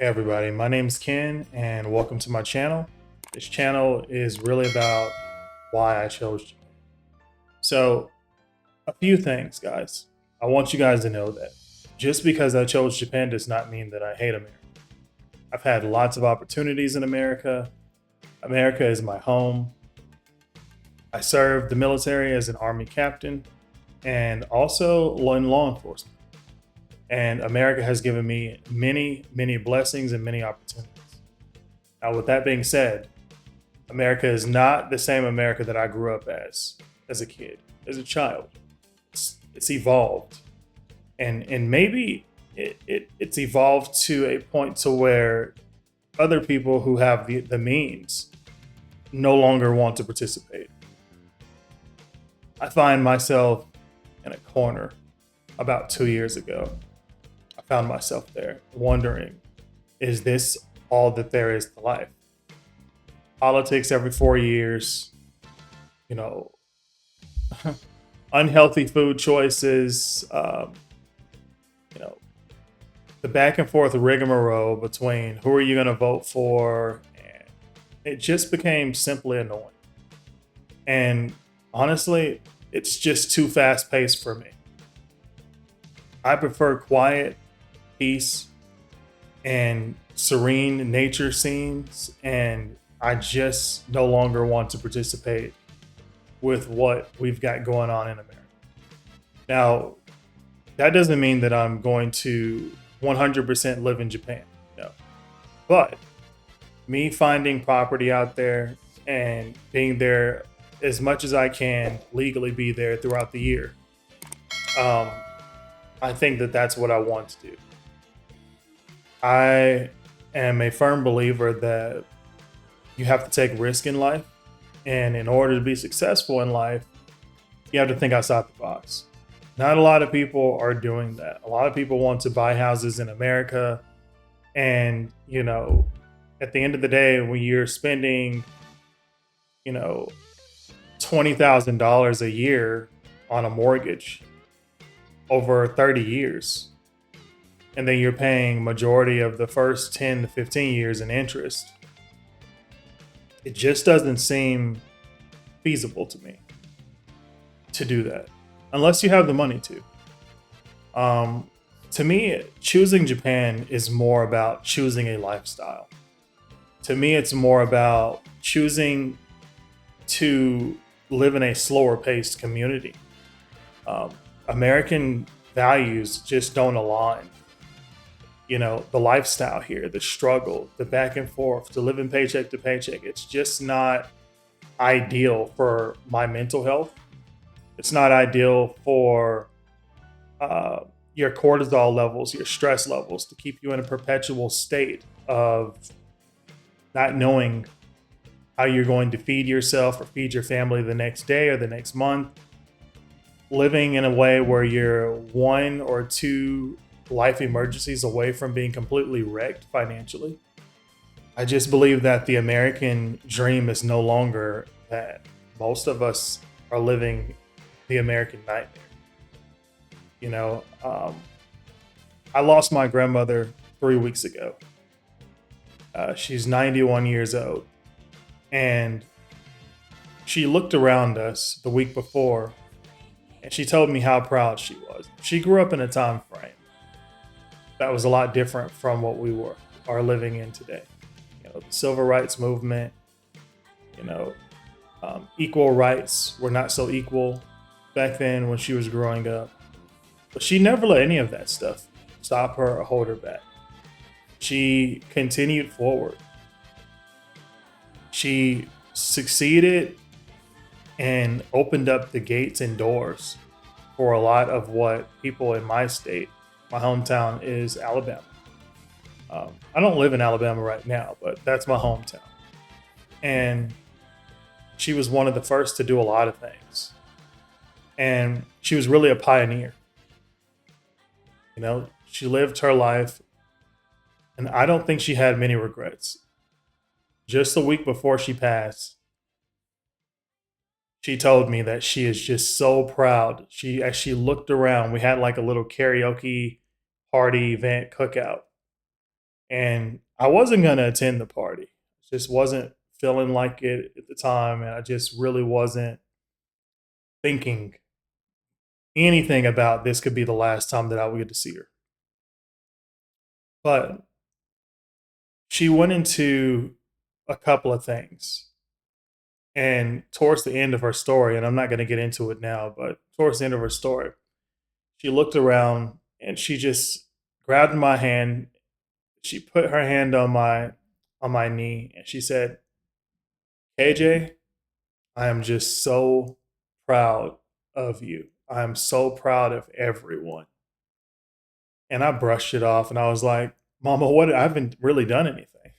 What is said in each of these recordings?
Hey everybody, my name's Ken and welcome to my channel. This channel is really about why I chose Japan. So, a few things, guys. I want you guys to know that just because I chose Japan does not mean that I hate America. I've had lots of opportunities in America. America is my home. I served the military as an army captain and also in law enforcement. And America has given me many, many blessings and many opportunities. Now, with that being said, America is not the same America that I grew up as a kid, as a child. It's evolved, and maybe it's evolved to a point to where other people who have the means no longer want to participate. I find myself in a corner about 2 years ago. I found myself there wondering, is this all that there is to life? Politics every 4 years, you know, unhealthy food choices, you know, the back and forth rigmarole between who are you going to vote for, and it just became simply annoying. And honestly, it's just too fast paced for me. I prefer quiet, peace, and serene nature scenes, and I just no longer want to participate with what we've got going on in America. Now, that doesn't mean that I'm going to 100% live in Japan. No. But me finding property out there and being there as much as I can legally be there throughout the year, um, I think that that's what I want to do. I am a firm believer that you have to take risk in life. And in order to be successful in life, you have to think outside the box. Not a lot of people are doing that. A lot of people want to buy houses in America. And, at the end of the day, when you're spending, you know, $20,000 a year on a mortgage over 30 years, and then you're paying majority of the first 10 to 15 years in interest, it just doesn't seem feasible to me to do that unless you have the money to. To me, choosing Japan is more about choosing a lifestyle. To me, it's more about choosing to live in a slower paced community. Um, American values just don't align. The lifestyle here, the struggle, the back and forth, to living paycheck to paycheck, it's just not ideal for my mental health. It's not ideal for your cortisol levels, your stress levels, to keep you in a perpetual state of not knowing how you're going to feed yourself or feed your family the next day or the next month. Living in a way where you're one or two life emergencies away from being completely wrecked financially. I just believe that the American dream is no longer that. Most of us are living the American nightmare. You know, um, I lost my grandmother 3 weeks ago. She's 91 years old. And she looked around us the week before and she told me how proud she was. She grew up in a time frame that was a lot different from what we are living in today. The civil rights movement, you know, equal rights were not so equal back then when she was growing up. But she never let any of that stuff stop her or hold her back. She continued forward. She succeeded and opened up the gates and doors for a lot of what people in my state, my hometown is Alabama. I don't live in Alabama right now, but that's my hometown. And she was one of the first to do a lot of things. And she was really a pioneer. She lived her life, and I don't think she had many regrets. Just a week before she passed, she told me that she is just so proud. As she looked around, we had like a little karaoke party event cookout. And I wasn't going to attend the party. Just wasn't feeling like it at the time. And I just really wasn't thinking anything about this could be the last time that I would get to see her. But she went into a couple of things. And towards the end of her story, and I'm not going to get into it now, but towards the end of her story, she looked around and she just grabbed my hand. She put her hand on my knee and she said, "KJ, I am just so proud of you. I am so proud of everyone." And I brushed it off and I was like, "Mama, what? I haven't really done anything.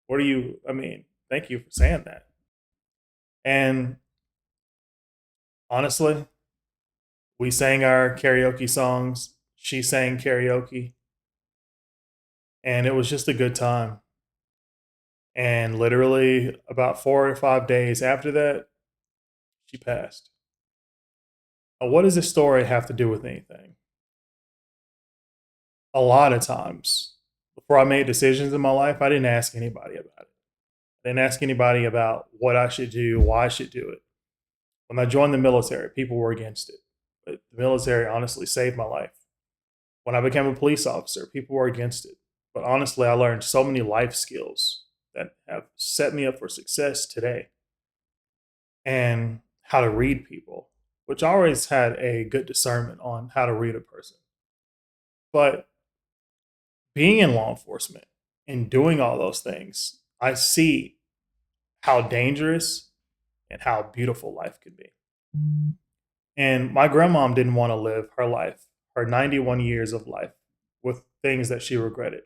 What are you? I mean, thank you for saying that." And honestly, we sang our karaoke songs. She sang karaoke, and it was just a good time. And literally, about 4 or 5 days after that, she passed. Now, what does this story have to do with anything? A lot of times, before I made decisions in my life, I didn't ask anybody about it. I didn't ask anybody about what I should do, why I should do it. When I joined the military, people were against it. But the military honestly saved my life. When I became a police officer, people were against it. But honestly, I learned so many life skills that have set me up for success today. And how to read people, which I always had a good discernment on how to read a person. But being in law enforcement and doing all those things, I see how dangerous and how beautiful life can be. And my grandmom didn't want to live her life, her 91 years of life, with things that she regretted.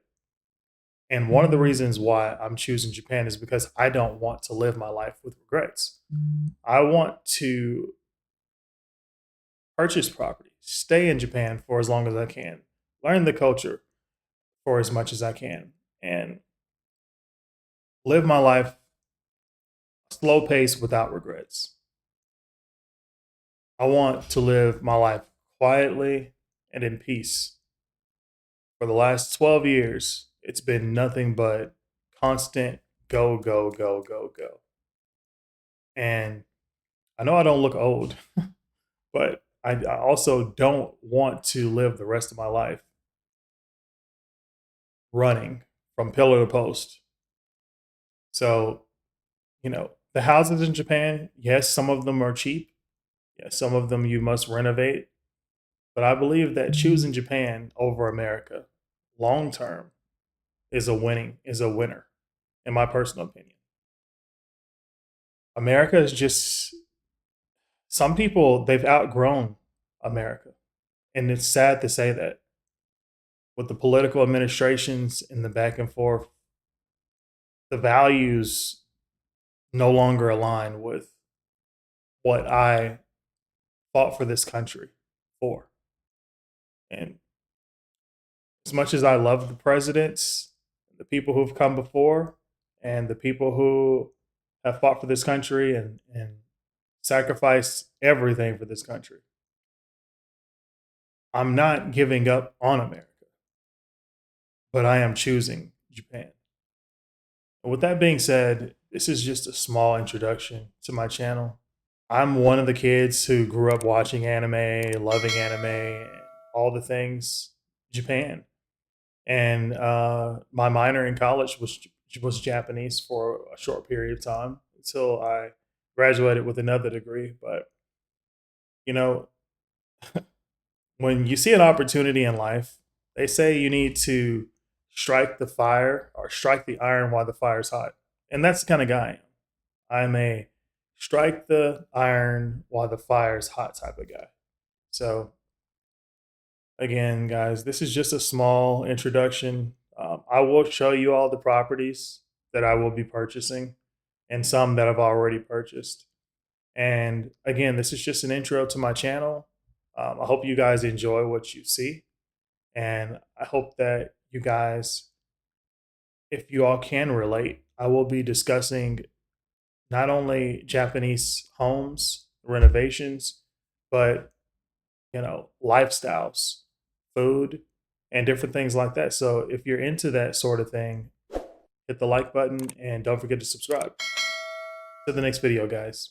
And one of the reasons why I'm choosing Japan is because I don't want to live my life with regrets. I want to purchase property, stay in Japan for as long as I can, learn the culture for as much as I can, and live my life slow pace without regrets. I want to live my life quietly and in peace. For the last 12 years, it's been nothing but constant go, go, go, go, go. And I know I don't look old, but I also don't want to live the rest of my life running from pillar to post. So, the houses in Japan, yes, some of them are cheap. Yes, some of them you must renovate. But I believe that choosing Japan over America long term is a winner, in my personal opinion. America is just some people they've outgrown America. And it's sad to say that with the political administrations and the back and forth, the values no longer align with what I fought for this country for. And as much as I love the presidents, the people who've come before, and the people who have fought for this country and sacrificed everything for this country, I'm not giving up on America, but I am choosing Japan. And with that being said, this is just a small introduction to my channel. I'm one of the kids who grew up watching anime, loving anime, and all the things Japan. And my minor in college was Japanese for a short period of time until I graduated with another degree. But you know, when you see an opportunity in life, they say you need to strike the fire or strike the iron while the fire's hot, and that's the kind of guy I am. I'm a strike the iron while the fire's hot type of guy. So again, guys, this is just a small introduction. I will show you all the properties that I will be purchasing and some that I've already purchased. And again, this is just an intro to my channel. I hope you guys enjoy what you see. And I hope that you guys, if you all can relate, I will be discussing not only Japanese homes, renovations, but lifestyles, food, and different things like that. So if you're into that sort of thing, hit the like button and don't forget to subscribe. To the next video, guys.